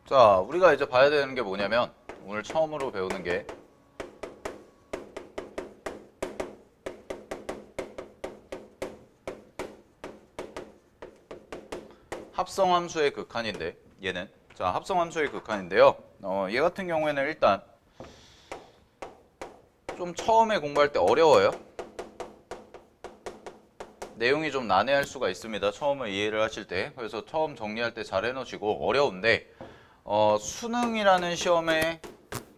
자, 우리가 이제 봐야 되는 게 뭐냐면 오늘 처음으로 배우는 게 합성함수의 극한인데 얘는 자 합성함수의 극한인데요. 얘 같은 경우에는 일단 좀 처음에 공부할 때 어려워요. 내용이 좀 난해할 수가 있습니다. 처음에 이해를 하실 때. 그래서 처음 정리할 때 잘 해놓으시고 어려운데 수능이라는 시험의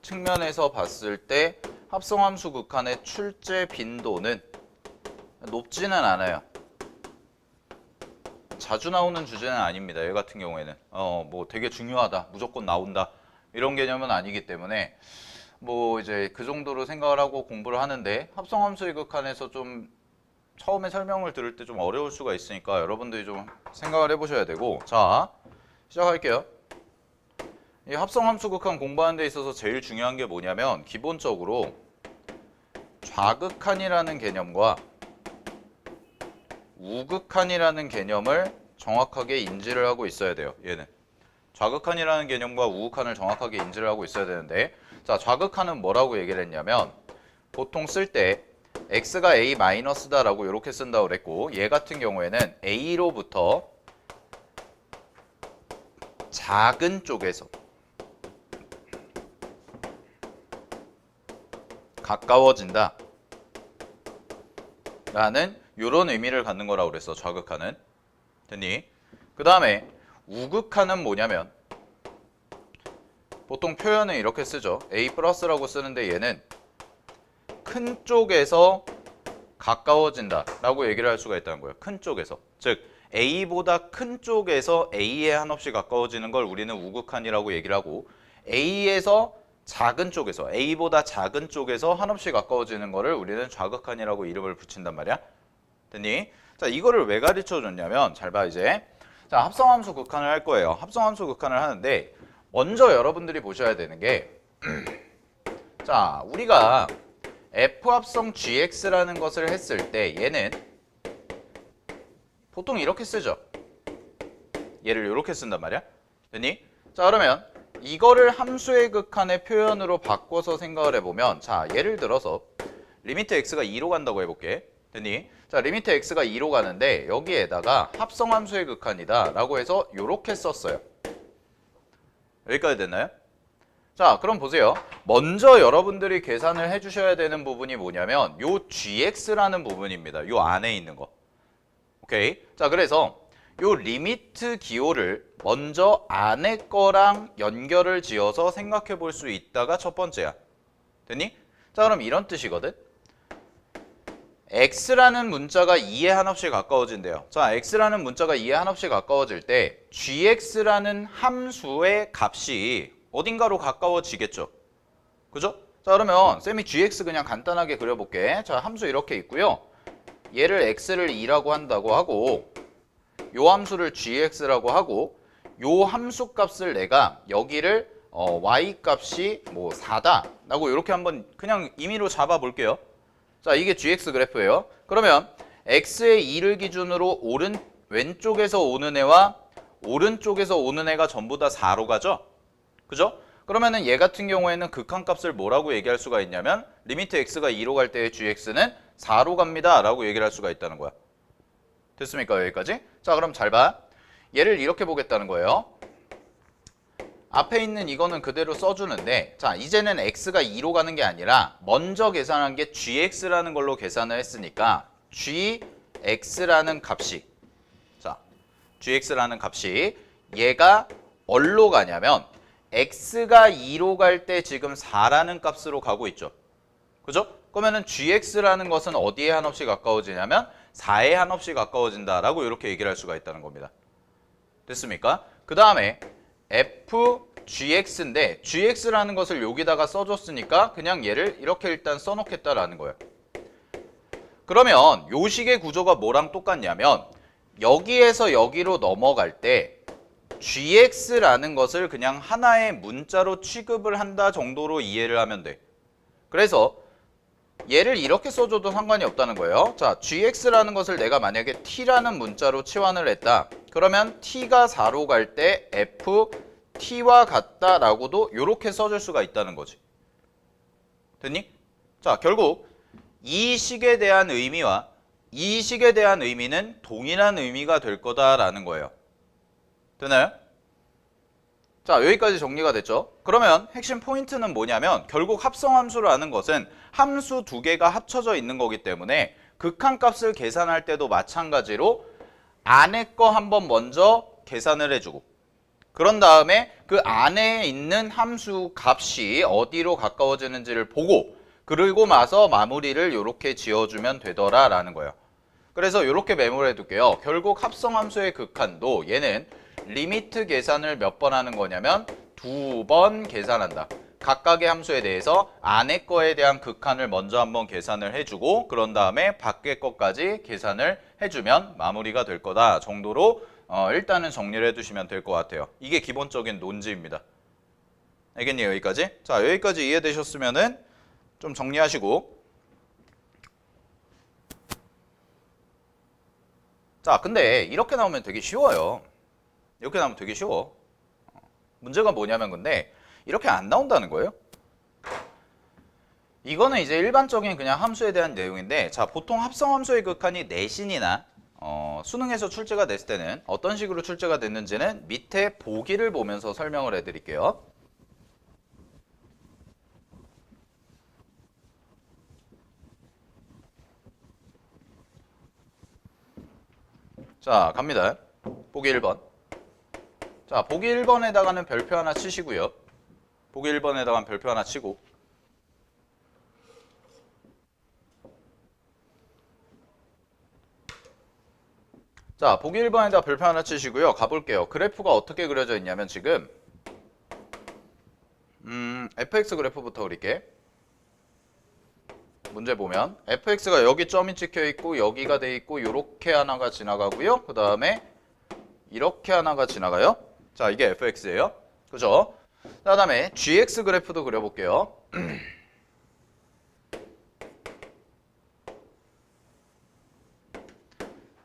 측면에서 봤을 때 합성함수 극한의 출제 빈도는 높지는 않아요. 자주 나오는 주제는 아닙니다. 얘 같은 경우에는 뭐 되게 중요하다, 무조건 나온다 이런 개념은 아니기 때문에 뭐 이제 그 정도로 생각을 하고 공부를 하는데 합성함수의 극한에서 좀 처음에 설명을 들을 때 좀 어려울 수가 있으니까 여러분들이 좀 생각을 해보셔야 되고 자 시작할게요. 이 합성함수 극한 공부하는 데 있어서 제일 중요한 게 뭐냐면 기본적으로 좌극한이라는 개념과 우극한이라는 개념을 정확하게 인지를 하고 있어야 돼요. 얘는 좌극한이라는 개념과 우극한을 정확하게 인지를 하고 있어야 되는데 자 좌극한은 뭐라고 얘기를 했냐면 보통 쓸 때 x가 a 마이너스다 라고 이렇게 쓴다고 그랬고 얘 같은 경우에는 a로부터 작은 쪽에서 가까워진다 라는 이런 의미를 갖는 거라고 그랬어. 좌극한은. 됐니? 그 다음에 우극한은 뭐냐면 보통 표현은 이렇게 쓰죠. a 플러스라고 쓰는데 얘는 큰 쪽에서 가까워진다 라고 얘기를 할 수가 있다는 거예요. 큰 쪽에서. 즉 a보다 큰 쪽에서 a에 한없이 가까워지는 걸 우리는 우극한이라고 얘기를 하고 a에서 작은 쪽에서 a보다 작은 쪽에서 한없이 가까워지는 거를 우리는 좌극한이라고 이름을 붙인단 말이야. 됐니? 자, 이거를 왜 가르쳐 줬냐면 잘 봐 이제. 자, 합성함수 극한을 할 거예요. 합성함수 극한을 하는데 먼저 여러분들이 보셔야 되는 게 자, 우리가 f 합성 gx라는 것을 했을 때 얘는 보통 이렇게 쓰죠. 얘를 이렇게 쓴단 말이야. 됐니? 자, 그러면 이거를 함수의 극한의 표현으로 바꿔서 생각을 해보면 자, 예를 들어서 리미트 x가 2로 간다고 해볼게. 됐니? 자, 리미트 x가 2로 가는데 여기에다가 합성함수의 극한이다 라고 해서 이렇게 썼어요. 여기까지 됐나요? 자, 그럼 보세요. 먼저 여러분들이 계산을 해주셔야 되는 부분이 뭐냐면 요 gx라는 부분입니다. 요 안에 있는 거. 오케이? 자, 그래서 요 리미트 기호를 먼저 안에 거랑 연결을 지어서 생각해 볼 수 있다가 첫 번째야. 됐니? 자, 그럼 이런 뜻이거든. x라는 문자가 2에 한없이 가까워진대요. 자, x라는 문자가 2에 한없이 가까워질 때 gx라는 함수의 값이 어딘가로 가까워지겠죠. 그죠? 자, 그러면 쌤이 gx 그냥 간단하게 그려볼게. 자, 함수 이렇게 있고요. 얘를 x를 2라고 한다고 하고 요 함수를 gx라고 하고 요 함수 값을 내가 여기를 y 값이 뭐 4다 라고 이렇게 한번 그냥 임의로 잡아 볼게요. 자, 이게 gx 그래프예요. 그러면 x의 2를 기준으로 왼쪽에서 오는 애와 오른쪽에서 오는 애가 전부 다 4로 가죠? 그죠? 그러면은 얘 같은 경우에는 극한값을 뭐라고 얘기할 수가 있냐면 리미트 x가 2로 갈 때의 gx는 4로 갑니다 라고 얘기를 할 수가 있다는 거야. 됐습니까? 여기까지? 자, 그럼 잘 봐. 얘를 이렇게 보겠다는 거예요. 앞에 있는 이거는 그대로 써주는데 자, 이제는 x가 2로 가는 게 아니라 먼저 계산한 게 gx라는 걸로 계산을 했으니까 gx라는 값이 자, gx라는 값이 얘가 뭘로 가냐면 x가 2로 갈 때 지금 4라는 값으로 가고 있죠. 그죠? 그러면은 gx라는 것은 어디에 한없이 가까워지냐면 4에 한없이 가까워진다라고 이렇게 얘기를 할 수가 있다는 겁니다. 됐습니까? 그 다음에 fgx인데 gx라는 것을 여기다가 써줬으니까 그냥 얘를 이렇게 일단 써놓겠다라는 거예요. 그러면 요 식의 구조가 뭐랑 똑같냐면 여기에서 여기로 넘어갈 때 gx라는 것을 그냥 하나의 문자로 취급을 한다 정도로 이해를 하면 돼. 그래서 얘를 이렇게 써줘도 상관이 없다는 거예요. 자, gx라는 것을 내가 만약에 t라는 문자로 치환을 했다. 그러면 t가 4로 갈 때 f t와 같다라고도 이렇게 써줄 수가 있다는 거지. 됐니? 자, 결국 이 식에 대한 의미와 이 식에 대한 의미는 동일한 의미가 될 거다라는 거예요. 되나요? 자, 여기까지 정리가 됐죠? 그러면 핵심 포인트는 뭐냐면 결국 합성함수라는 것은 함수 두 개가 합쳐져 있는 거기 때문에 극한값을 계산할 때도 마찬가지로 안에 거 한번 먼저 계산을 해주고 그런 다음에 그 안에 있는 함수 값이 어디로 가까워지는지를 보고 그리고 나서 마무리를 이렇게 지어주면 되더라라는 거예요. 그래서 이렇게 메모를 해둘게요. 결국 합성함수의 극한도 얘는 리미트 계산을 몇 번 하는 거냐면 2번 계산한다. 각각의 함수에 대해서 안에 거에 대한 극한을 먼저 한번 계산을 해주고 그런 다음에 밖의 것까지 계산을 해주면 마무리가 될 거다 정도로 일단은 정리를 해두시면 될 것 같아요. 이게 기본적인 논지입니다. 알겠니? 여기까지? 자, 여기까지 이해되셨으면은 좀 정리하시고. 자, 근데 이렇게 나오면 되게 쉬워요. 이렇게 나오면 되게 쉬워. 문제가 뭐냐면 근데 이렇게 안 나온다는 거예요. 이거는 이제 일반적인 그냥 함수에 대한 내용인데 자, 보통 합성함수의 극한이 내신이나 수능에서 출제가 됐을 때는 어떤 식으로 출제가 됐는지는 밑에 보기를 보면서 설명을 해드릴게요. 자, 갑니다. 보기 1번. 자, 보기 1번에다가는 별표 하나 치시고요. 보기 1번에다가는 별표 하나 치고 자, 보기 1번에다 별표 하나 치시고요. 가볼게요. 그래프가 어떻게 그려져 있냐면 지금 fx 그래프부터 그릴게. 문제 보면 fx가 여기 점이 찍혀 있고 여기가 돼 있고 요렇게 하나가 지나가고요. 그 다음에 이렇게 하나가 지나가요. 자, 이게 fx예요. 그죠? 자, 그다음에 gx 그래프도 그려볼게요.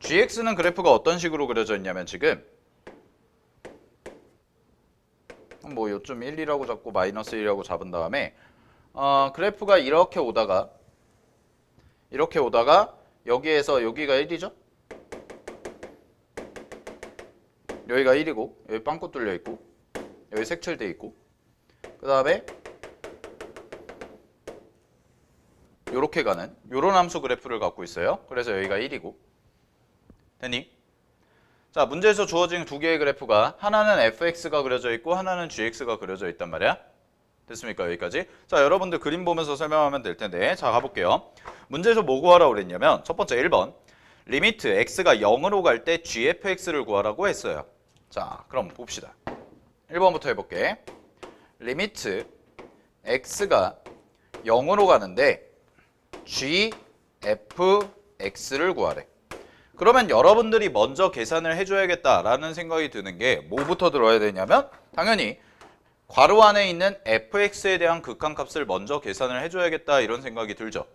gx는 그래프가 어떤 식으로 그려져 있냐면 지금 뭐 요점 1이라고 잡고 마이너스 1이라고 잡은 다음에 그래프가 이렇게 오다가 여기에서 여기가 1이죠? 여기가 1이고 여기 빵꾸 뚫려 있고 여기 색칠돼 있고 그 다음에 요렇게 가는 요런 함수 그래프를 갖고 있어요. 그래서 여기가 1이고 됐니? 자, 문제에서 주어진 두 개의 그래프가 하나는 fx가 그려져 있고 하나는 gx가 그려져 있단 말이야. 됐습니까? 여기까지. 자, 여러분들 그림 보면서 설명하면 될 텐데 자, 가볼게요. 문제에서 뭐 구하라고 그랬냐면 첫 번째 1번 리미트 x가 0으로 갈 때 gfx를 구하라고 했어요. 자, 그럼 봅시다. 1번부터 해볼게. 리미트 x가 0으로 가는데 gfx를 구하래. 그러면 여러분들이 먼저 계산을 해줘야겠다라는 생각이 드는 게 뭐부터 들어야 되냐면 당연히 괄호 안에 있는 fx에 대한 극한값을 먼저 계산을 해줘야겠다 이런 생각이 들죠.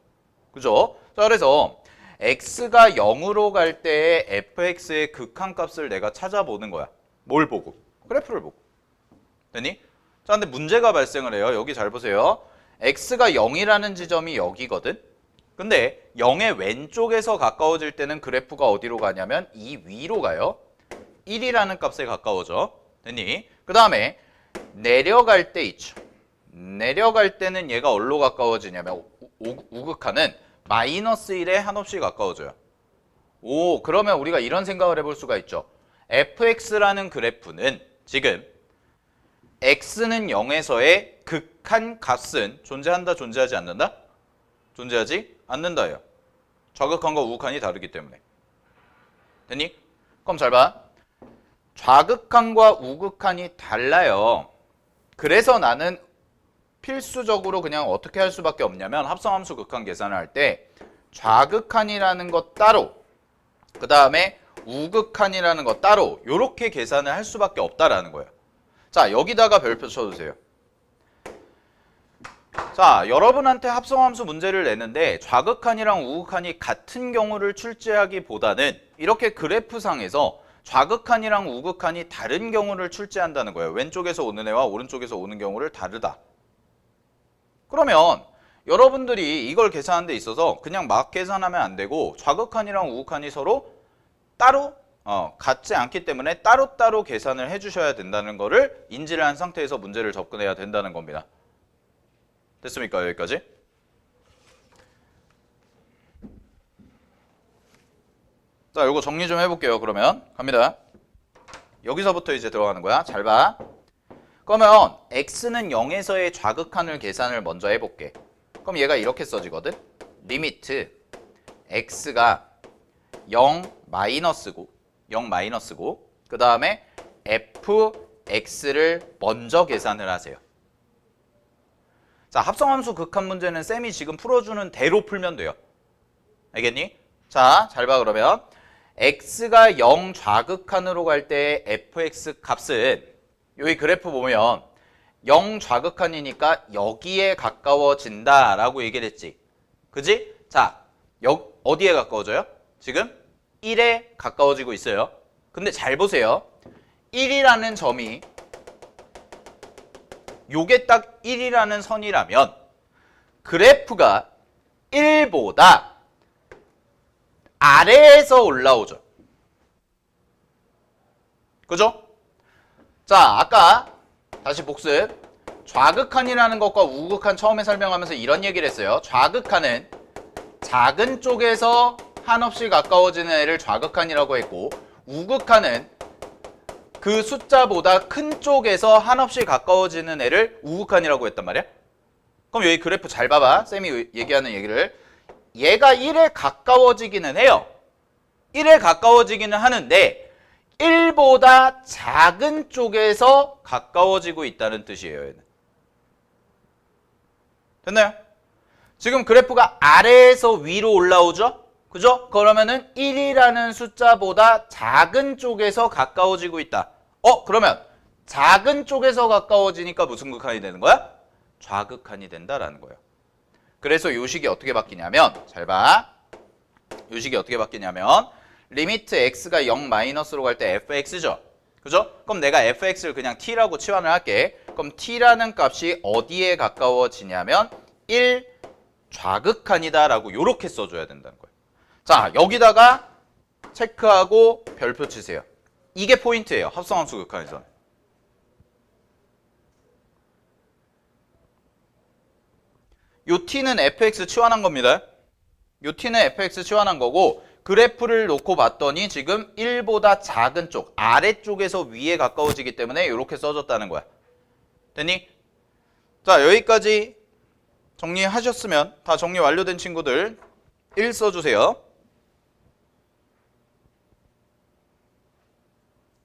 그죠? 자, 그래서 x가 0으로 갈 때의 fx의 극한값을 내가 찾아보는 거야. 뭘 보고? 그래프를 보고. 됐니? 자, 근데 문제가 발생을 해요. 여기 잘 보세요. x가 0이라는 지점이 여기거든. 근데 0의 왼쪽에서 가까워질 때는 그래프가 어디로 가냐면 이 위로 가요. 1이라는 값에 가까워져. 됐니? 그 다음에 내려갈 때 있죠. 내려갈 때는 얘가 어디로 가까워지냐면 우극하는 마이너스 1에 한없이 가까워져요. 오, 그러면 우리가 이런 생각을 해볼 수가 있죠. fx라는 그래프는 지금 x는 0에서의 극한 값은 존재한다, 존재하지 않는다? 존재하지 않는다예요. 좌극한과 우극한이 다르기 때문에. 됐니? 그럼 잘 봐. 좌극한과 우극한이 달라요. 그래서 나는 필수적으로 그냥 어떻게 할 수밖에 없냐면 합성함수 극한 계산을 할 때 좌극한이라는 거 따로 그 다음에 우극한이라는 거 따로 이렇게 계산을 할 수밖에 없다라는 거예요. 자, 여기다가 별표 쳐주세요. 자, 여러분한테 합성함수 문제를 내는데 좌극한이랑 우극한이 같은 경우를 출제하기보다는 이렇게 그래프상에서 좌극한이랑 우극한이 다른 경우를 출제한다는 거예요. 왼쪽에서 오는 애와 오른쪽에서 오는 경우를 다르다. 그러면 여러분들이 이걸 계산하는 데 있어서 그냥 막 계산하면 안 되고 좌극한이랑 우극한이 서로 따로 같지 않기 때문에 따로따로 계산을 해주셔야 된다는 거를 인지를 한 상태에서 문제를 접근해야 된다는 겁니다. 됐습니까? 여기까지? 자, 요거 정리 좀 해볼게요. 그러면 갑니다. 여기서부터 이제 들어가는 거야. 잘 봐. 그러면 x는 0에서의 좌극한을 계산을 먼저 해볼게. 그럼 얘가 이렇게 써지거든. 리미트 x가 0 마이너스고 그 다음에 fx를 먼저 계산을 하세요. 자, 합성함수 극한 문제는 쌤이 지금 풀어주는 대로 풀면 돼요. 알겠니? 자, 잘 봐. 그러면 x가 0 좌극한으로 갈 때 fx 값은 여기 그래프 보면 0 좌극한이니까 여기에 가까워진다 라고 얘기를 했지. 그지? 자, 어디에 가까워져요? 지금 1에 가까워지고 있어요. 근데 잘 보세요. 1이라는 점이 요게 딱 1이라는 선이라면 그래프가 1보다 아래에서 올라오죠. 그죠? 자, 아까 다시 복습. 좌극한이라는 것과 우극한 처음에 설명하면서 이런 얘기를 했어요. 좌극한은 작은 쪽에서 한없이 가까워지는 애를 좌극한이라고 했고, 우극한은 그 숫자보다 큰 쪽에서 한없이 가까워지는 애를 우극한이라고 했단 말이야. 그럼 여기 그래프 잘 봐봐. 쌤이 얘기하는 얘기를. 얘가 1에 가까워지기는 해요. 1에 가까워지기는 하는데 1보다 작은 쪽에서 가까워지고 있다는 뜻이에요. 얘는. 됐나요? 지금 그래프가 아래에서 위로 올라오죠? 그죠? 그러면은 1이라는 숫자보다 작은 쪽에서 가까워지고 있다. 그러면 작은 쪽에서 가까워지니까 무슨 극한이 되는 거야? 좌극한이 된다라는 거예요. 그래서 요식이 어떻게 바뀌냐면, 잘 봐. 요식이 어떻게 바뀌냐면 리미트 x가 0 마이너스로 갈 때 fx죠. 그죠? 그럼 내가 fx를 그냥 t라고 치환을 할게. 그럼 t라는 값이 어디에 가까워지냐면 1 좌극한이다 라고 이렇게 써줘야 된다는 거예요. 자, 여기다가 체크하고 별표 치세요. 이게 포인트예요. 합성함수 극한에서는. 요 t는 fx 치환한 겁니다. 요 t는 fx 치환한 거고, 그래프를 놓고 봤더니 지금 1보다 작은 쪽, 아래쪽에서 위에 가까워지기 때문에 이렇게 써줬다는 거야. 됐니? 자, 여기까지 정리하셨으면, 다 정리 완료된 친구들 1 써주세요.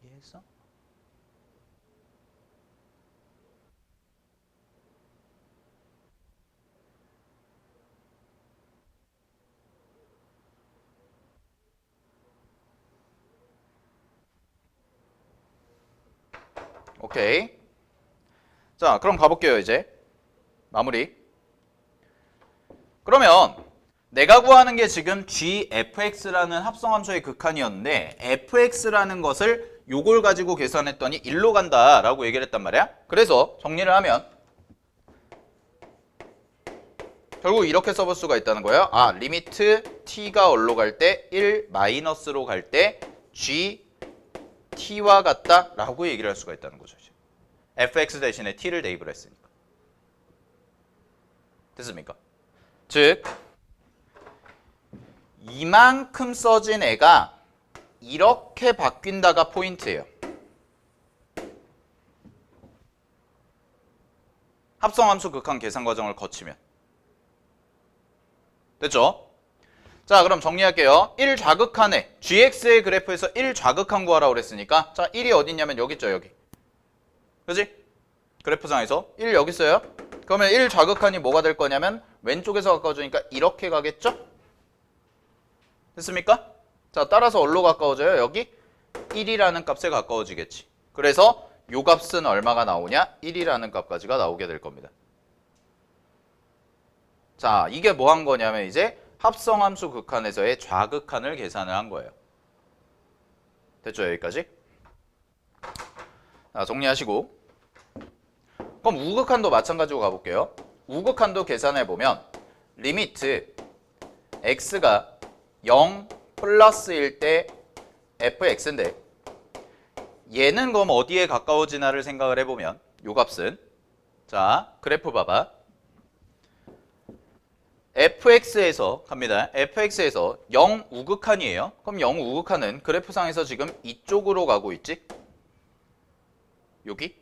이해했어? 오케이. 자, 그럼 가볼게요. 이제 마무리. 그러면 내가 구하는 게 지금 gfx라는 합성함수의 극한이었는데 fx라는 것을 요걸 가지고 계산했더니 1로 간다 라고 얘기를 했단 말이야. 그래서 정리를 하면 결국 이렇게 써볼 수가 있다는 거예요. 리미트 t가 어디로 갈 때 1 마이너스로 갈 때 g t와 같다 라고 얘기를 할 수가 있다는 거죠. fx 대신에 t를 대입을 했으니까. 됐습니까? 즉 이만큼 써진 애가 이렇게 바뀐다가 포인트예요. 합성함수 극한 계산 과정을 거치면. 됐죠? 자, 그럼 정리할게요. 1 좌극한에 gx의 그래프에서 1 좌극한 구하라고 그랬으니까, 자, 1이 어디 있냐면 여기 있죠. 여기. 그지? 그래프상에서 1 여기 있어요. 그러면 1 좌극한이 뭐가 될 거냐면 왼쪽에서 가까워지니까 이렇게 가겠죠? 됐습니까? 자, 따라서 어디로 가까워져요? 여기 1이라는 값에 가까워지겠지. 그래서 요 값은 얼마가 나오냐? 1이라는 값까지가 나오게 될 겁니다. 자, 이게 뭐 한 거냐면 이제 합성함수 극한에서의 좌극한을 계산을 한 거예요. 됐죠? 여기까지? 자, 정리하시고. 그럼 우극한도 마찬가지로 가볼게요. 우극한도 계산해보면 리미트 x가 0 플러스일 때 fx인데 얘는 그럼 어디에 가까워지나를 생각을 해보면 요 값은 자 그래프 봐봐. fx에서 갑니다. fx에서 0 우극한이에요. 그럼 0 우극한은 그래프상에서 지금 이쪽으로 가고 있지? 여기?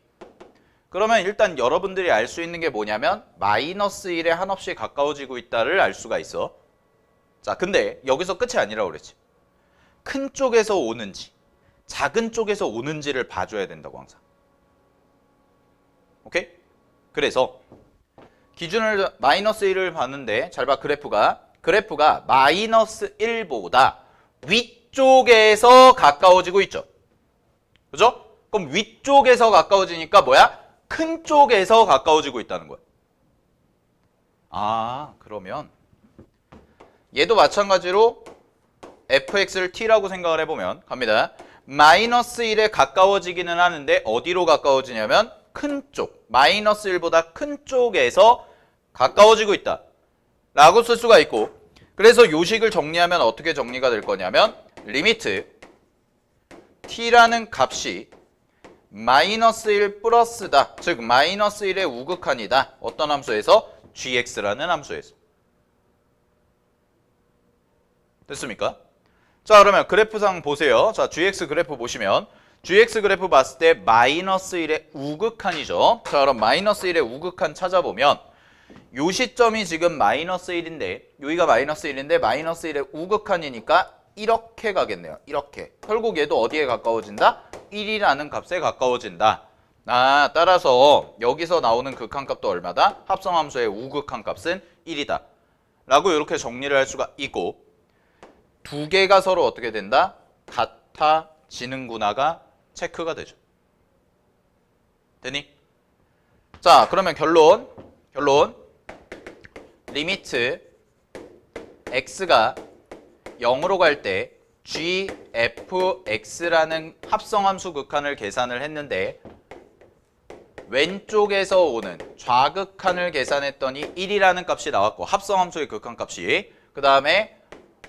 그러면 일단 여러분들이 알 수 있는 게 뭐냐면 마이너스 1에 한없이 가까워지고 있다를 알 수가 있어. 자, 근데 여기서 끝이 아니라고 그랬지. 큰 쪽에서 오는지 작은 쪽에서 오는지를 봐줘야 된다고 항상. 오케이? 그래서 기준을 마이너스 1을 봤는데 잘 봐. 그래프가 마이너스 1보다 위쪽에서 가까워지고 있죠. 그죠? 그럼 위쪽에서 가까워지니까 뭐야? 큰 쪽에서 가까워지고 있다는 거야. 아, 그러면 얘도 마찬가지로 fx를 t라고 생각을 해보면 갑니다. 마이너스 1에 가까워지기는 하는데 어디로 가까워지냐면 큰 쪽, 마이너스 1보다 큰 쪽에서 가까워지고 있다 라고 쓸 수가 있고, 그래서 요식을 정리하면 어떻게 정리가 될 거냐면 리미트 t라는 값이 마이너스 1 플러스다, 즉 마이너스 1의 우극한이다. 어떤 함수에서? gx라는 함수에서. 됐습니까? 자, 그러면 그래프상 보세요. 자, gx 그래프 보시면 gx 그래프 봤을 때 마이너스 1의 우극한이죠. 자, 그럼 마이너스 1의 우극한 찾아보면 요 시점이 지금 마이너스 1인데 여기가 마이너스 1인데 마이너스 1의 우극한이니까 이렇게 가겠네요. 이렇게. 결국 얘도 어디에 가까워진다? 1이라는 값에 가까워진다. 아, 따라서 여기서 나오는 극한값도 얼마다? 합성함수의 우극한 값은 1이다 라고 이렇게 정리를 할 수가 있고, 두 개가 서로 어떻게 된다? 같아지는구나가 체크가 되죠. 되니? 자, 그러면 결론 리미트 x가 0으로 갈 때 gfx라는 합성함수 극한을 계산을 했는데 왼쪽에서 오는 좌극한을 계산했더니 1이라는 값이 나왔고 합성함수의 극한값이, 그 다음에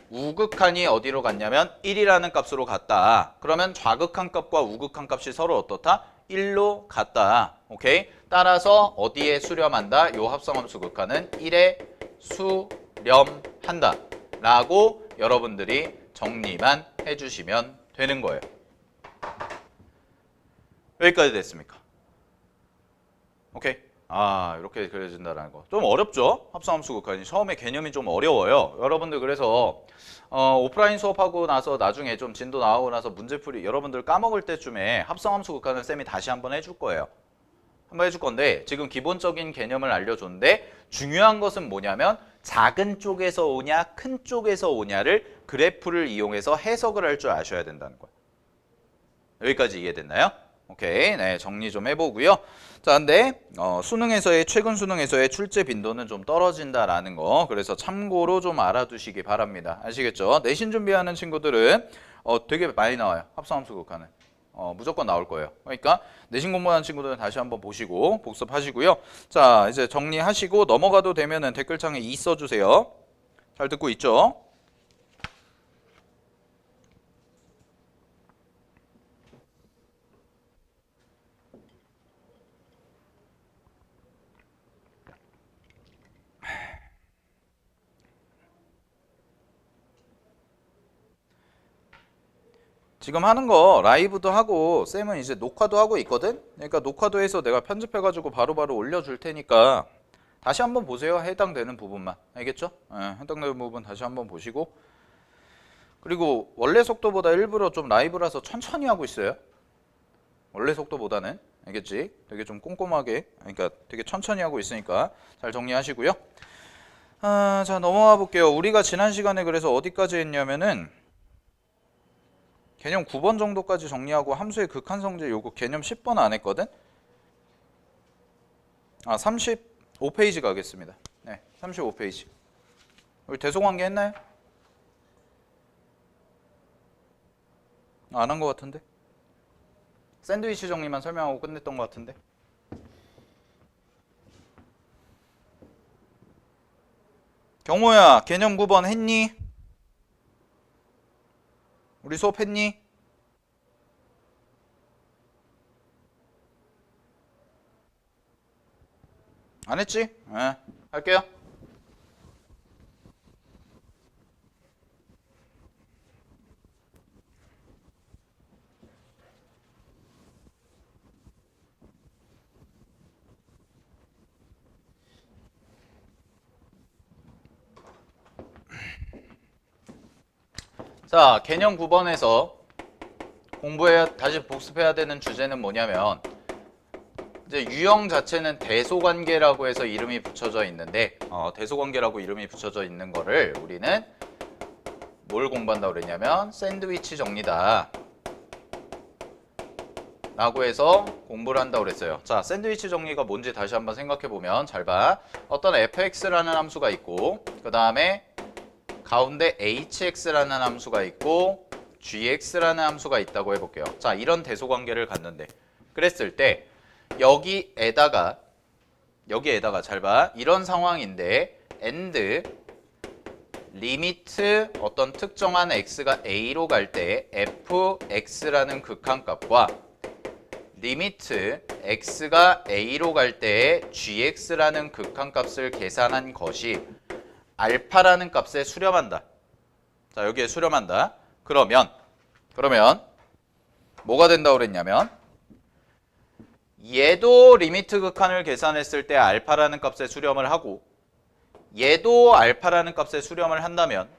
우극한이 어디로 갔냐면 1이라는 값으로 갔다. 그러면 좌극한 값과 우극한 값이 서로 어떻다? 1로 갔다. 오케이? 따라서 어디에 수렴한다? 요 합성함수 극한은 1에 수렴한다 라고 여러분들이 정리만 해주시면 되는 거예요. 여기까지 됐습니까? 오케이? 아, 이렇게 그려진다는 거. 좀 어렵죠? 합성함수 극한이. 처음에 개념이 좀 어려워요. 여러분들 그래서 오프라인 수업하고 나서 나중에 좀 진도 나오고 나서 문제풀이 여러분들 까먹을 때쯤에 합성함수 극한을 쌤이 다시 한번 해줄 거예요. 한번 해줄 건데 지금 기본적인 개념을 알려줬는데 중요한 것은 뭐냐면 작은 쪽에서 오냐 큰 쪽에서 오냐를 그래프를 이용해서 해석을 할 줄 아셔야 된다는 거예요. 여기까지 이해됐나요? 오케이, 네, 정리 좀 해보고요. 자, 근데 수능에서의 최근 수능에서의 출제 빈도는 좀 떨어진다라는 거, 그래서 참고로 좀 알아두시기 바랍니다. 아시겠죠? 내신 준비하는 친구들은 되게 많이 나와요. 합성함수 극한은 무조건 나올 거예요. 그러니까 내신 공부하는 친구들은 다시 한번 보시고 복습하시고요. 자, 이제 정리하시고 넘어가도 되면은 댓글창에 2 써주세요. 잘 듣고 있죠? 지금 하는 거 라이브도 하고 쌤은 이제 녹화도 하고 있거든. 그러니까 녹화도 해서 내가 편집해가지고 바로바로 올려줄 테니까 다시 한번 보세요. 해당되는 부분만. 알겠죠? 해당되는 부분 다시 한번 보시고, 그리고 원래 속도보다 일부러 좀 라이브라서 천천히 하고 있어요. 원래 속도보다는. 알겠지? 되게 좀 꼼꼼하게, 그러니까 되게 천천히 하고 있으니까 잘 정리하시고요. 자, 넘어가 볼게요. 우리가 지난 시간에 그래서 어디까지 했냐면은 개념 9번 정도까지 정리하고 함수의 극한성질 요거 개념 10번 안 했거든? 35페이지 가겠습니다. 네, 35페이지. 우리 대소관계 했나요? 안 한 것 같은데? 샌드위치 정리만 설명하고 끝냈던 것 같은데? 경모야, 개념 9번 했니? 우리 수업 했니? 안 했지? 네, 할게요. 자, 개념 9번에서 다시 복습해야 되는 주제는 뭐냐면, 이제 유형 자체는 대소관계라고 해서 이름이 붙여져 있는데, 대소관계라고 이름이 붙여져 있는 거를 우리는 뭘 공부한다고 그랬냐면, 샌드위치 정리다 라고 해서 공부를 한다고 그랬어요. 자, 샌드위치 정리가 뭔지 다시 한번 생각해 보면, 잘 봐. 어떤 fx라는 함수가 있고, 그 다음에 가운데 hx라는 함수가 있고 gx라는 함수가 있다고 해볼게요. 자, 이런 대소관계를 갖는데, 그랬을 때 여기에다가 잘 봐. 이런 상황인데 and 리미트 어떤 특정한 x가 a로 갈 때 fx라는 극한값과 리미트 x가 a로 갈 때 gx라는 극한값을 계산한 것이 알파라는 값에 수렴한다. 자, 여기에 수렴한다. 그러면 뭐가 된다고 그랬냐면, 얘도 리미트 극한을 계산했을 때 알파라는 값에 수렴을 하고 얘도 알파라는 값에 수렴을 한다면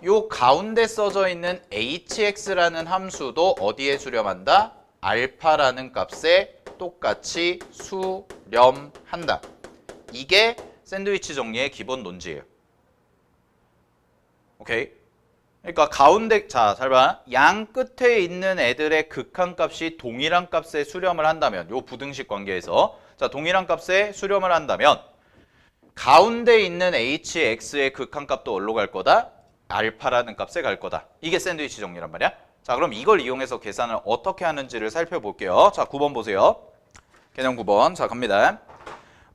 요 가운데 써져 있는 hx라는 함수도 어디에 수렴한다? 알파라는 값에 똑같이 수렴한다. 이게 샌드위치 정리의 기본 논지예요. 오케이? 그러니까 가운데, 자, 잘 봐. 양 끝에 있는 애들의 극한값이 동일한 값에 수렴을 한다면, 요 부등식 관계에서, 자, 동일한 값에 수렴을 한다면 가운데 있는 hx의 극한값도 어디로 갈 거다? 알파라는 값에 갈 거다. 이게 샌드위치 정리란 말이야. 자, 그럼 이걸 이용해서 계산을 어떻게 하는지를 살펴볼게요. 자, 9번 보세요. 개념 9번. 자, 갑니다.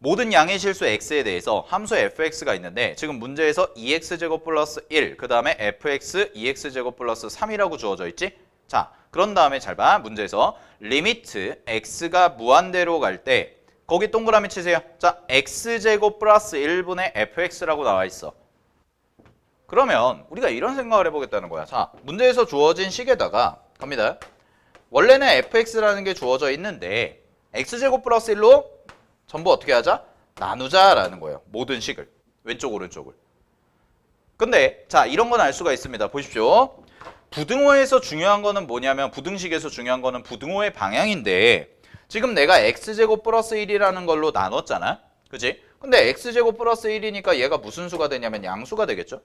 모든 양의 실수 x에 대해서 함수 fx가 있는데, 지금 문제에서 2x제곱 플러스 1, 그 다음에 fx 2x제곱 플러스 3이라고 주어져 있지? 자, 그런 다음에 잘 봐. 문제에서 리미트 x가 무한대로 갈 때 거기 동그라미 치세요. 자, x제곱 플러스 1분의 fx라고 나와 있어. 그러면 우리가 이런 생각을 해보겠다는 거야. 자, 문제에서 주어진 식에다가 갑니다. 원래는 fx라는 게 주어져 있는데 x제곱 플러스 1로 전부 어떻게 하자? 나누자라는 거예요. 모든 식을. 왼쪽 오른쪽을. 근데 자, 이런 건 알 수가 있습니다. 보십시오. 부등호에서 중요한 거는 뭐냐면, 부등식에서 중요한 거는 부등호의 방향인데, 지금 내가 x제곱 플러스 1이라는 걸로 나눴잖아. 그치? 근데 x제곱 플러스 1이니까 얘가 무슨 수가 되냐면 양수가 되겠죠?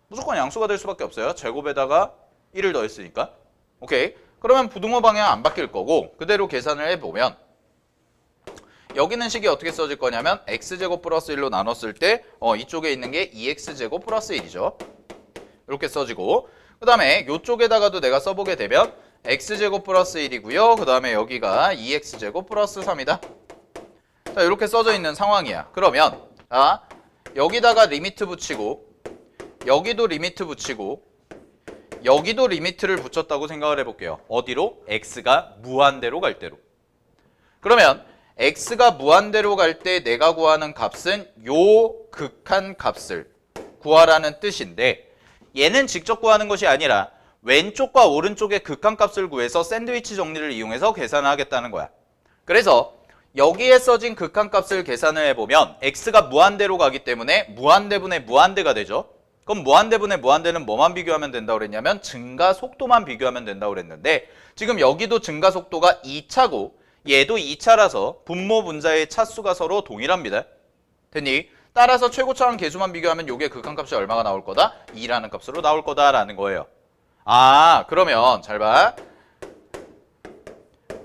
무조건 양수가 될 수밖에 없어요. 제곱에다가 1을 더했으니까. 오케이. 그러면 부등호 방향 안 바뀔 거고, 그대로 계산을 해보면 여기는 식이 어떻게 써질 거냐면 x제곱 플러스 1로 나눴을 때 이쪽에 있는 게 2x제곱 플러스 1이죠. 이렇게 써지고, 그 다음에 이쪽에다가도 내가 써보게 되면 x제곱 플러스 1이고요. 그 다음에 여기가 2x제곱 플러스 3이다. 자, 이렇게 써져 있는 상황이야. 그러면 여기다가 리미트 붙이고 여기도 리미트 붙이고 여기도 리미트를 붙였다고 생각을 해볼게요. 어디로? x가 무한대로 갈 때로. 그러면 x가 무한대로 갈 때 내가 구하는 값은 요 극한 값을 구하라는 뜻인데, 얘는 직접 구하는 것이 아니라 왼쪽과 오른쪽의 극한 값을 구해서 샌드위치 정리를 이용해서 계산을 하겠다는 거야. 그래서 여기에 써진 극한 값을 계산을 해보면 x가 무한대로 가기 때문에 무한대분의 무한대가 되죠. 그럼 무한대분의 무한대는 뭐만 비교하면 된다고 그랬냐면 증가 속도만 비교하면 된다고 그랬는데, 지금 여기도 증가 속도가 2차고 얘도 2차라서 분모 분자의 차수가 서로 동일합니다. 됐니? 따라서 최고차랑 계수만 비교하면 요게 극한값이 얼마가 나올 거다? 2라는 값으로 나올 거다라는 거예요. 그러면 잘 봐.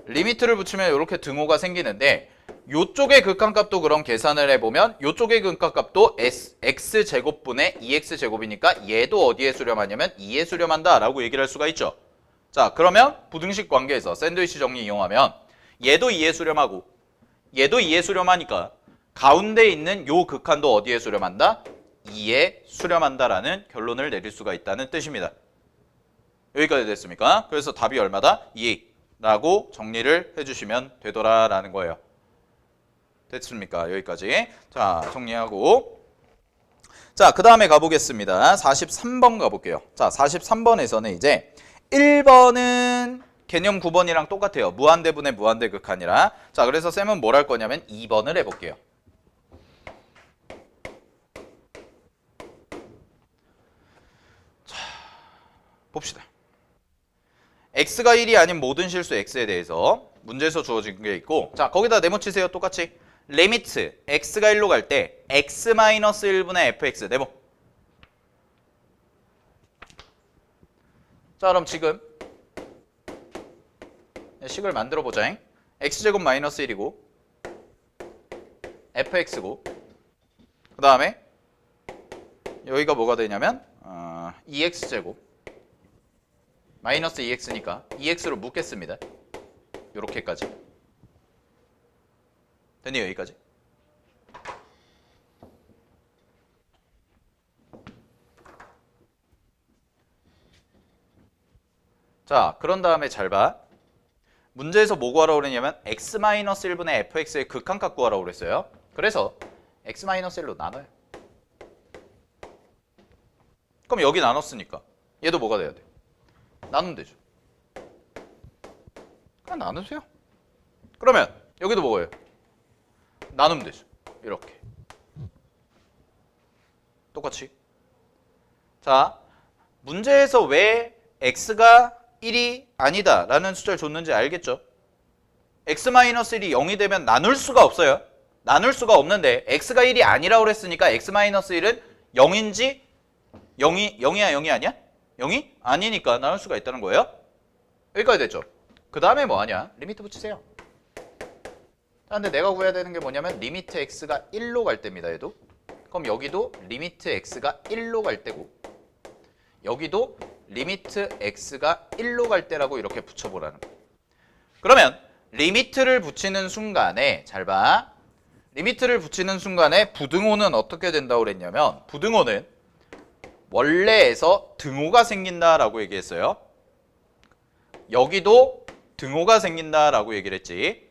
리미트를 붙이면 이렇게 등호가 생기는데, 요쪽의 극한값도 그럼 계산을 해보면 요쪽의 극한값도 x제곱분의 2x제곱이니까 얘도 어디에 수렴하냐면 2에 수렴한다 라고 얘기를 할 수가 있죠. 자, 그러면 부등식 관계에서 샌드위치 정리 이용하면 얘도 2에 수렴하고 얘도 2에 수렴하니까 가운데 있는 요 극한도 어디에 수렴한다? 2에 수렴한다라는 결론을 내릴 수가 있다는 뜻입니다. 여기까지 됐습니까? 그래서 답이 얼마다? 2라고 정리를 해주시면 되더라라는 거예요. 됐습니까? 여기까지. 자, 정리하고. 자, 그 다음에 가보겠습니다. 43번 가볼게요. 자, 43번에서는 이제 1번은 개념 9번이랑 똑같아요. 무한대분의 무한대 극한이라. 자, 그래서 쌤은 뭘 할 거냐면 2번을 해볼게요. 자, 봅시다. x가 1이 아닌 모든 실수 x에 대해서 문제에서 주어진 게 있고, 자, 거기다 네모치세요. 똑같이. 리미트 x가 1로 갈 때 x-1분의 fx 네모. 자, 그럼 지금 식을 만들어 보자. x제곱 마이너스 1이고 fx고 그 다음에 여기가 뭐가 되냐면 2x제곱 마이너스 2x니까 2x로 묶겠습니다. 요렇게까지. 됐니? 여기까지. 자, 그런 다음에 잘 봐. 문제에서 뭐 구하라고 그랬냐면 x-1분의 fx의 극한값 구하라고 그랬어요. 그래서 x-1로 나눠요. 그럼 여기 나눴으니까 얘도 뭐가 돼야 돼? 나누면 되죠. 그냥 나누세요. 그러면 여기도 뭐예요? 나누면 되죠. 이렇게. 똑같이. 자, 문제에서 왜 x가 1이 아니다 라는 숫자를 줬는지 알겠죠? x-1이 0이 되면 나눌 수가 없어요. 나눌 수가 없는데 x가 1이 아니라고 그랬으니까 x-1은 0인지 0이 아니야? 0이 아니니까 나눌 수가 있다는 거예요. 여기까지 됐죠? 그 다음에 뭐 하냐? 리미트 붙이세요. 근데 내가 구해야 되는 게 뭐냐면 리미트 x가 1로 갈 때입니다. 얘도. 그럼 여기도 리미트 x가 1로 갈 때고 여기도 리미트 x가 1로 갈 때라고 이렇게 붙여보라는 거예요. 그러면 리미트를 붙이는 순간에 잘 봐. 리미트를 붙이는 순간에 부등호는 어떻게 된다고 그랬냐면 부등호는 원래에서 등호가 생긴다라고 얘기했어요. 여기도 등호가 생긴다라고 얘기를 했지.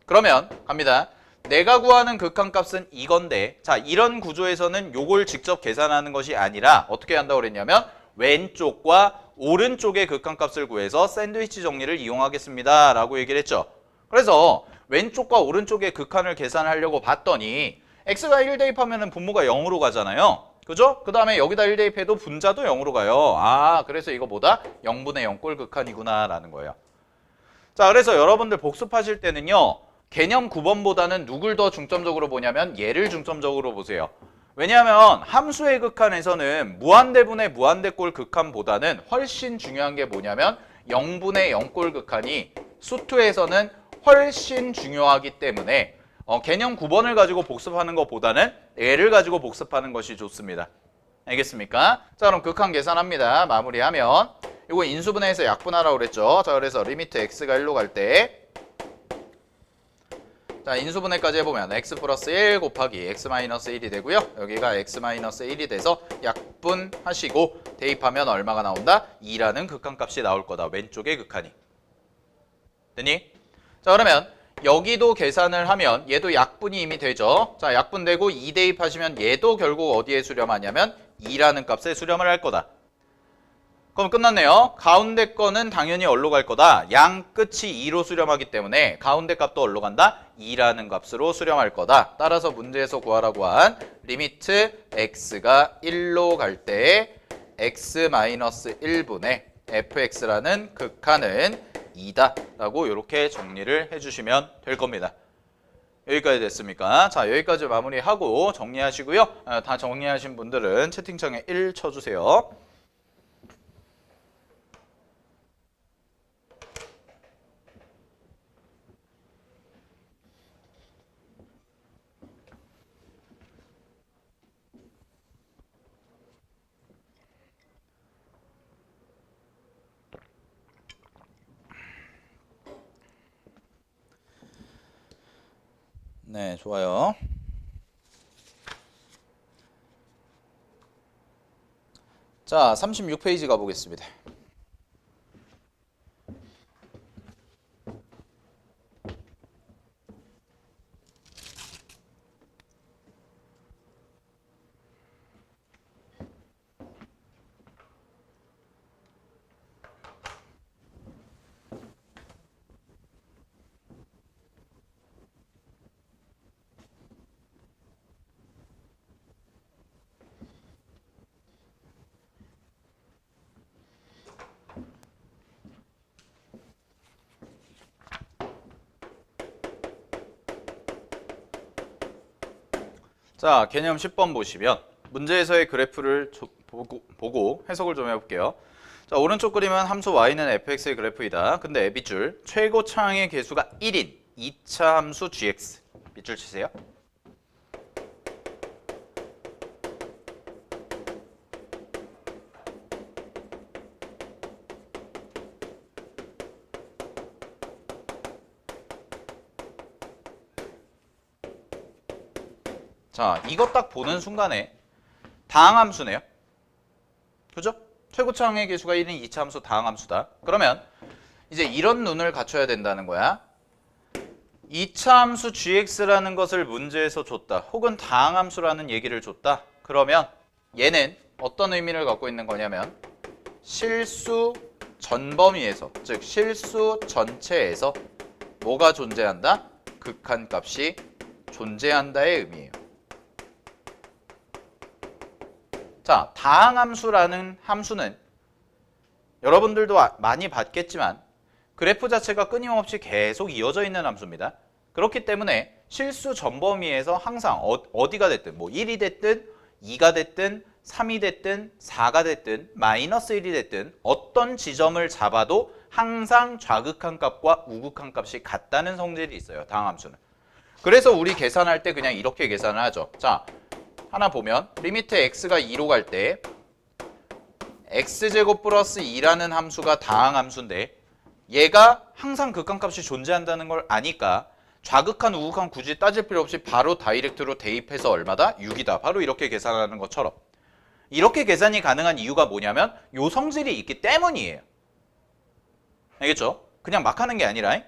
그러면 갑니다. 내가 구하는 극한값은 이건데 자, 이런 구조에서는 요걸 직접 계산하는 것이 아니라 어떻게 한다고 그랬냐면 왼쪽과 오른쪽의 극한값을 구해서 샌드위치 정리를 이용하겠습니다 라고 얘기를 했죠. 그래서 왼쪽과 오른쪽의 극한을 계산하려고 봤더니 x가 1 대입하면 분모가 0으로 가잖아요. 그죠? 그 다음에 여기다 1 대입해도 분자도 0으로 가요. 아, 그래서 이거 뭐다? 0분의 0꼴 극한이구나 라는 거예요. 자, 그래서 여러분들 복습하실 때는요. 개념 9번보다는 누굴 더 중점적으로 보냐면 얘를 중점적으로 보세요. 왜냐하면 함수의 극한에서는 무한대분의 무한대꼴 극한보다는 훨씬 중요한 게 뭐냐면 0분의 0꼴 극한이 수투에서는 훨씬 중요하기 때문에 개념 9번을 가지고 복습하는 것보다는 얘를 가지고 복습하는 것이 좋습니다. 알겠습니까? 자, 그럼 극한 계산합니다. 마무리하면 이거 인수분해해서 약분하라고 그랬죠. 자, 그래서 리미트 x가 1로 갈 때 자, 인수분해까지 해보면 x 플러스 1 곱하기 x 마이너스 1이 되고요. 여기가 x 마이너스 1이 돼서 약분하시고 대입하면 얼마가 나온다? 2라는 극한값이 나올 거다. 왼쪽의 극한이. 됐니? 자, 그러면 여기도 계산을 하면 얘도 약분이 이미 되죠. 자, 약분되고 2 대입하시면 얘도 결국 어디에 수렴하냐면 2라는 값에 수렴을 할 거다. 그럼 끝났네요. 가운데 거는 당연히 어디로 갈 거다? 양 끝이 2로 수렴하기 때문에 가운데 값도 어디로 간다? 2라는 값으로 수렴할 거다. 따라서 문제에서 구하라고 한 리미트 x가 1로 갈 때 x-1분의 fx라는 극한은 2다 라고 이렇게 정리를 해주시면 될 겁니다. 여기까지 됐습니까? 자, 여기까지 마무리하고 정리하시고요. 다 정리하신 분들은 채팅창에 1 쳐주세요. 네, 좋아요. 자, 36페이지 가보겠습니다. 자, 개념 10번 보시면 문제에서의 그래프를 보고 해석을 좀 해볼게요. 자, 오른쪽 그림은 함수 y는 fx의 그래프이다. 근데 밑줄 최고차항의 개수가 1인 2차 함수 gx. 밑줄 치세요. 자, 이거 딱 보는 순간에 다항함수네요. 그죠? 최고차항의 개수가 1인 2차 함수 다항함수다. 그러면 이제 이런 눈을 갖춰야 된다는 거야. 2차 함수 gx라는 것을 문제에서 줬다. 혹은 다항함수라는 얘기를 줬다. 그러면 얘는 어떤 의미를 갖고 있는 거냐면 실수 전 범위에서, 즉 실수 전체에서 뭐가 존재한다? 극한값이 존재한다의 의미예요. 자, 다항함수라는 함수는 여러분들도 많이 봤겠지만 그래프 자체가 끊임없이 계속 이어져 있는 함수입니다. 그렇기 때문에 실수 전범위에서 항상 어디가 됐든 뭐 1이 됐든 2가 됐든 3이 됐든 4가 됐든 마이너스 1이 됐든 어떤 지점을 잡아도 항상 좌극한 값과 우극한 값이 같다는 성질이 있어요. 다항함수는. 그래서 우리 계산할 때 그냥 이렇게 계산을 하죠. 자, 하나 보면 리미트 x가 2로 갈 때 x제곱 플러스 2라는 함수가 다항함수인데 얘가 항상 극한값이 존재한다는 걸 아니까 좌극한 우극한 굳이 따질 필요 없이 바로 다이렉트로 대입해서 얼마다? 6이다. 바로 이렇게 계산하는 것처럼. 이렇게 계산이 가능한 이유가 뭐냐면 요 성질이 있기 때문이에요. 알겠죠? 그냥 막 하는 게 아니라.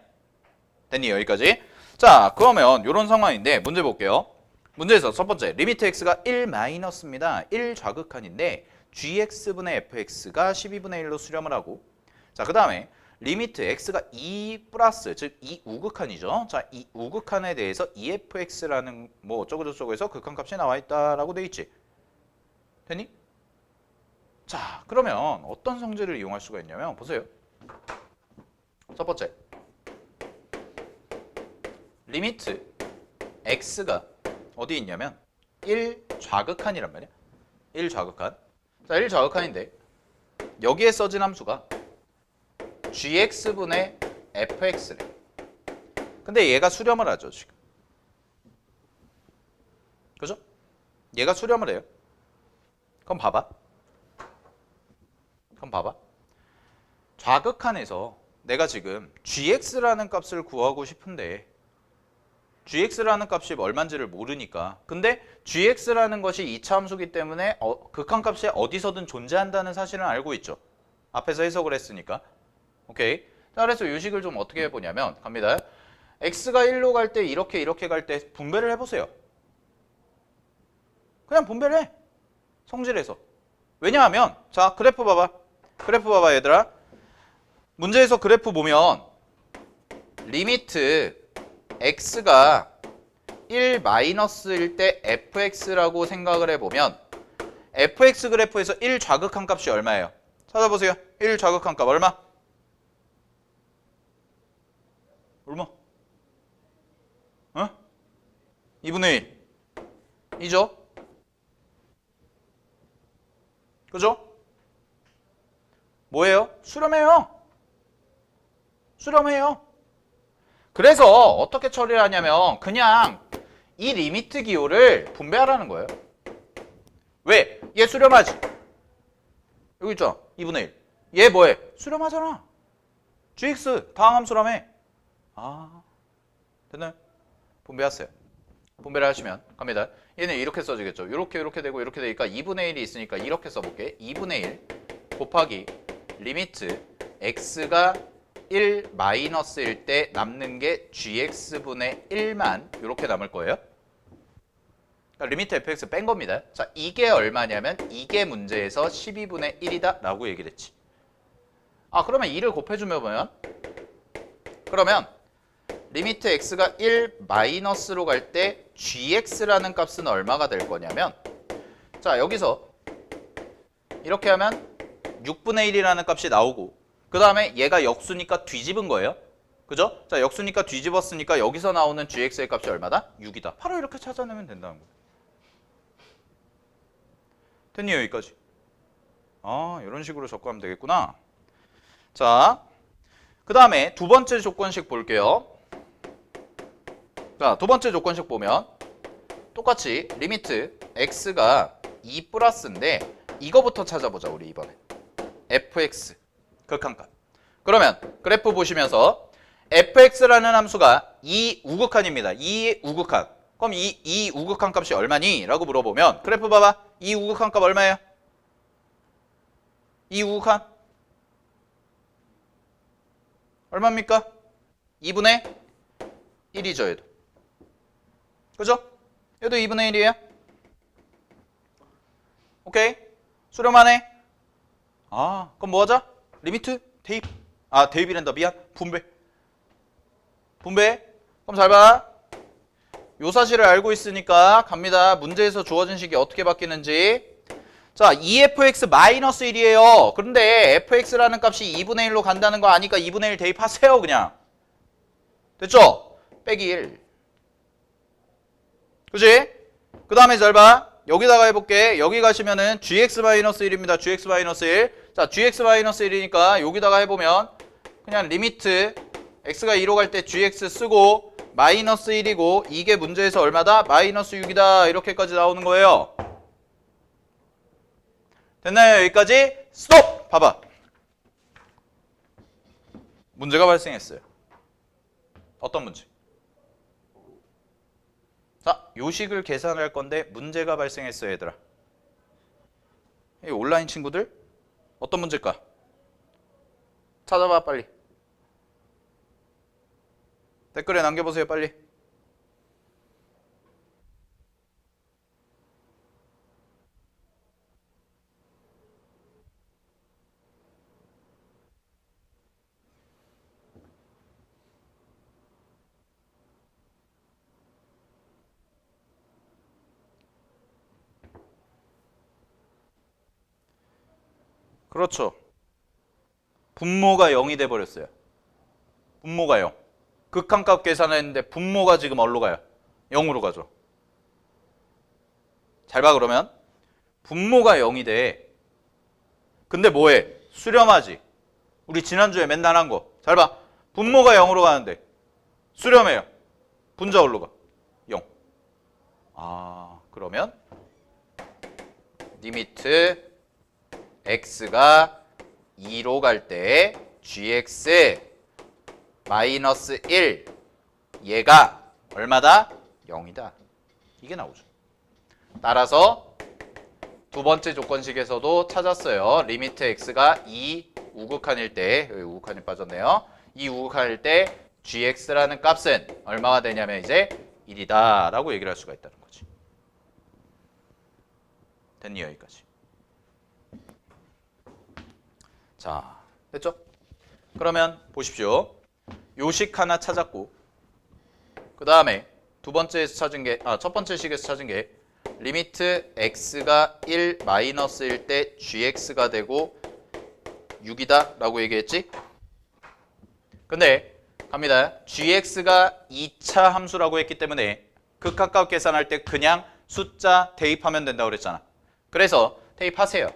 됐니? 여기까지? 자, 그러면 이런 상황인데 문제 볼게요. 문제에서 첫 번째 리미트 x가 1 마이너스입니다. 1 좌극한인데 gx분의 fx가 12분의 1로 수렴을 하고 자, 그 다음에 리미트 x가 2 플러스 즉 2 우극한이죠. 자, 이 우극한에 대해서 efx라는 뭐 어쩌고저쩌고에서 극한값이 나와 있다라고 돼 있지. 됐니? 자, 그러면 어떤 성질을 이용할 수가 있냐면 보세요. 첫 번째 리미트 x가 어디 있냐면 1 좌극한이란 말이야. 1 좌극한. 자, 1 좌극한인데 여기에 써진 함수가 gx분의 fx래. 근데 얘가 수렴을 하죠, 지금. 그죠? 얘가 수렴을 해요. 그럼 봐봐. 좌극한에서 내가 지금 gx라는 값을 구하고 싶은데 gx라는 값이 얼마인지를 모르니까. 근데 gx라는 것이 2차 함수기 때문에 극한값이 어디서든 존재한다는 사실은 알고 있죠. 앞에서 해석을 했으니까. 오케이. 자, 그래서 이 식을 좀 어떻게 해보냐면 갑니다. x가 1로 갈 때 이렇게 갈 때 분배를 해보세요. 그냥 분배를 해. 성질에서. 왜냐하면 자, 그래프 봐봐 얘들아. 문제에서 그래프 보면 리미트 x가 1 마이너스일 때 fx라고 생각을 해보면 fx 그래프에서 1 좌극한 값이 얼마예요? 찾아보세요. 1 좌극한 값 얼마? 얼마? 2분의 1 이죠? 그죠? 뭐예요? 수렴해요. 그래서 어떻게 처리를 하냐면 그냥 이 리미트 기호를 분배하라는 거예요. 왜? 얘 수렴하지. 여기 있잖아. 2분의 1. 얘 뭐해? 수렴하잖아. gx 다항함수라며. 아, 됐나요? 분배하세요. 분배를 하시면 갑니다. 얘는 이렇게 써지겠죠. 이렇게 되고 이렇게 되니까 2분의 1이 있으니까 이렇게 써볼게. 2분의 1 곱하기 리미트 x가 1 마이너스일 때 남는 게 gx분의 1만 이렇게 남을 거예요. 그러니까 리미트 fx 뺀 겁니다. 자, 이게 얼마냐면 이게 문제에서 12분의 1이다 라고 얘기를 했지. 아, 그러면 2를 곱해주면 보면 그러면 리미트 x가 1 마이너스로 갈 때 gx라는 값은 얼마가 될 거냐면 자, 여기서 이렇게 하면 6분의 1이라는 값이 나오고 그 다음에 얘가 역수니까 뒤집은 거예요. 그죠? 자, 역수니까 뒤집었으니까 여기서 나오는 gx의 값이 얼마다? 6이다. 바로 이렇게 찾아내면 된다는 거예요. 됐니 여기까지? 아, 이런 식으로 접근하면 되겠구나. 자, 그 다음에 두 번째 조건식 볼게요. 자, 두 번째 조건식 보면 똑같이 리미트 x가 2 플러스인데 이거부터 찾아보자 우리 이번에. fx 극한값. 그러면 그래프 보시면서 fx라는 함수가 2 우극한입니다. 2 우극한. 그럼 이 우극한 값이 얼마니? 라고 물어보면 그래프 봐봐. 이 우극한 값 얼마예요? 이 우극한 얼마입니까? 2분의 1이죠 얘도. 그죠? 얘도 2분의 1이에요. 오케이? 수렴하네. 아, 그럼 뭐 하자? 리미트 대입. 아, 대입이란다. 미안. 분배. 그럼 잘 봐. 요 사실을 알고 있으니까 갑니다. 문제에서 주어진 식이 어떻게 바뀌는지. 자, 2fx-1이에요. 그런데 fx라는 값이 2분의 1로 간다는 거 아니까 2분의 1 대입하세요. 그냥. 됐죠? 빼기 1. 그치? 그 다음에 잘 봐. 여기다가 해볼게. 여기 가시면은 gx-1입니다. gx-1. 자, gx-1이니까 여기다가 해보면 그냥 리미트 x가 2로 갈 때 gx 쓰고 마이너스 1이고 이게 문제에서 얼마다? 마이너스 6이다. 이렇게까지 나오는 거예요. 됐나요? 여기까지? 스톱! 봐봐. 문제가 발생했어요. 어떤 문제? 자, 요식을 계산할 건데 문제가 발생했어요, 얘들아. 이 온라인 친구들 어떤 문제일까? 찾아봐, 빨리. 댓글에 남겨보세요, 빨리. 그렇죠. 분모가 0이 돼버렸어요. 분모가 0. 극한값 계산했는데 분모가 지금 어디로 가요? 0으로 가죠. 잘 봐, 그러면. 분모가 0이 돼. 근데 뭐해? 수렴하지. 우리 지난주에 맨날 한 거. 잘 봐. 분모가 0으로 가는데 수렴해요. 분자 어디로 가? 0. 아, 그러면 리미트 x가 2로 갈 때 gx 마이너스 1 얘가 얼마다? 0이다. 이게 나오죠. 따라서 두 번째 조건식에서도 찾았어요. 리미트 x가 2 우극한일 때, 여기 우극한이 빠졌네요. 2 우극한일 때 gx라는 값은 얼마가 되냐면 이제 1이다 라고 얘기를 할 수가 있다는 거지. 됐니? 여기까지. 자, 됐죠? 그러면 보십시오. 요식 하나 찾았고 그 다음에 두 번째에서 찾은 게, 첫 번째 식에서 찾은 게 리미트 x가 1 마이너스일 때 gx가 되고 6이다 라고 얘기했지? 근데 갑니다. gx가 2차 함수라고 했기 때문에 극한값 계산할 때 그냥 숫자 대입하면 된다고 그랬잖아. 그래서 대입하세요.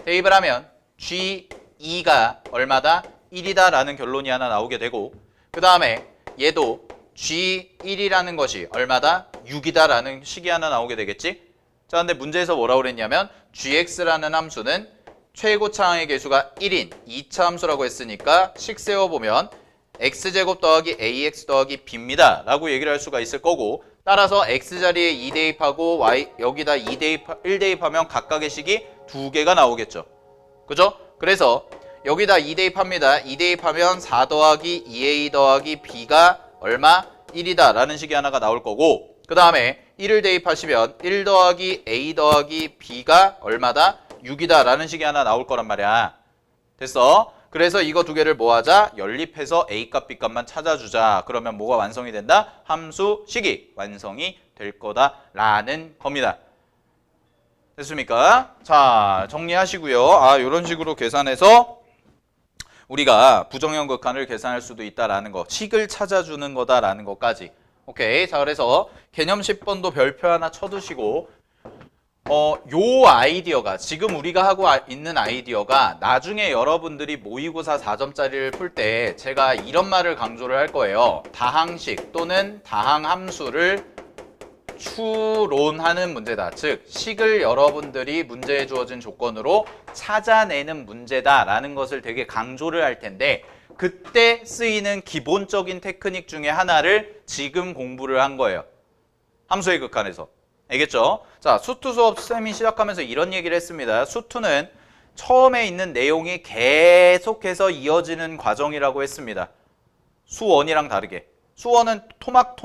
대입을 하면 g2가 얼마다? 1이다 라는 결론이 하나 나오게 되고 그 다음에 얘도 g1이라는 것이 얼마다? 6이다 라는 식이 하나 나오게 되겠지? 자, 근데 문제에서 뭐라고 그랬냐면 gx라는 함수는 최고차항의 계수가 1인 2차 함수라고 했으니까 식 세워보면 x제곱 더하기 ax 더하기 b입니다 라고 얘기를 할 수가 있을 거고 따라서 x 자리에 2 대입하고 y 여기다 1 대입하면 각각의 식이 2개가 나오겠죠. 그죠? 그래서 여기다 2 대입합니다. 2 대입하면 4 더하기 2a 더하기 b가 얼마? 1이다 라는 식이 하나가 나올 거고, 그 다음에 1을 대입하시면 1 더하기 a 더하기 b가 얼마다? 6이다 라는 식이 하나 나올 거란 말이야. 됐어? 그래서 이거 두 개를 뭐 하자? 연립해서 a값 b값만 찾아주자. 그러면 뭐가 완성이 된다? 함수식이 완성이 될 거다라는 겁니다. 됐습니까? 자, 정리하시고요. 이런 식으로 계산해서 우리가 부정형 극한을 계산할 수도 있다라는 거, 식을 찾아주는 거다라는 것까지. 오케이. 자, 그래서 개념 10번도 별표 하나 쳐두시고, 요 아이디어가, 지금 우리가 하고 있는 아이디어가 나중에 여러분들이 모의고사 4점짜리를 풀 때 제가 이런 말을 강조를 할 거예요. 다항식 또는 다항함수를 추론하는 문제다. 즉, 식을 여러분들이 문제에 주어진 조건으로 찾아내는 문제다라는 것을 되게 강조를 할 텐데, 그때 쓰이는 기본적인 테크닉 중에 하나를 지금 공부를 한 거예요. 함수의 극한에서. 알겠죠? 자, 수투 수업 쌤이 시작하면서 이런 얘기를 했습니다. 수투는 처음에 있는 내용이 계속해서 이어지는 과정이라고 했습니다. 수원이랑 다르게. 수원은 토막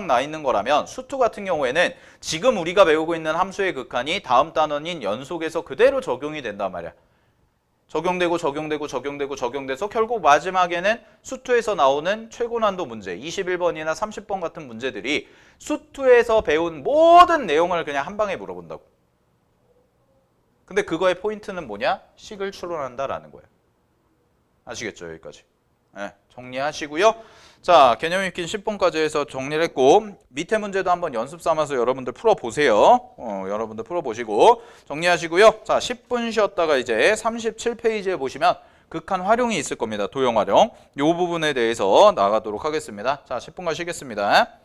나 있는 거라면 수투 같은 경우에는 지금 우리가 배우고 있는 함수의 극한이 다음 단원인 연속에서 그대로 적용이 된단 말이야. 적용돼서 결국 마지막에는 수투에서 나오는 최고 난도 문제 21번이나 30번 같은 문제들이 수투에서 배운 모든 내용을 그냥 한 방에 물어본다고. 근데 그거의 포인트는 뭐냐? 식을 추론한다라는 거예요. 아시겠죠? 여기까지. 네, 정리하시고요. 자, 개념 익힌 10번까지 해서 정리를 했고, 밑에 문제도 한번 연습 삼아서 여러분들 풀어보세요. 여러분들 풀어보시고 정리하시고요. 자, 10분 쉬었다가 이제 37페이지에 보시면 극한 활용이 있을 겁니다. 도형 활용. 이 부분에 대해서 나가도록 하겠습니다. 자, 10분간 쉬겠습니다.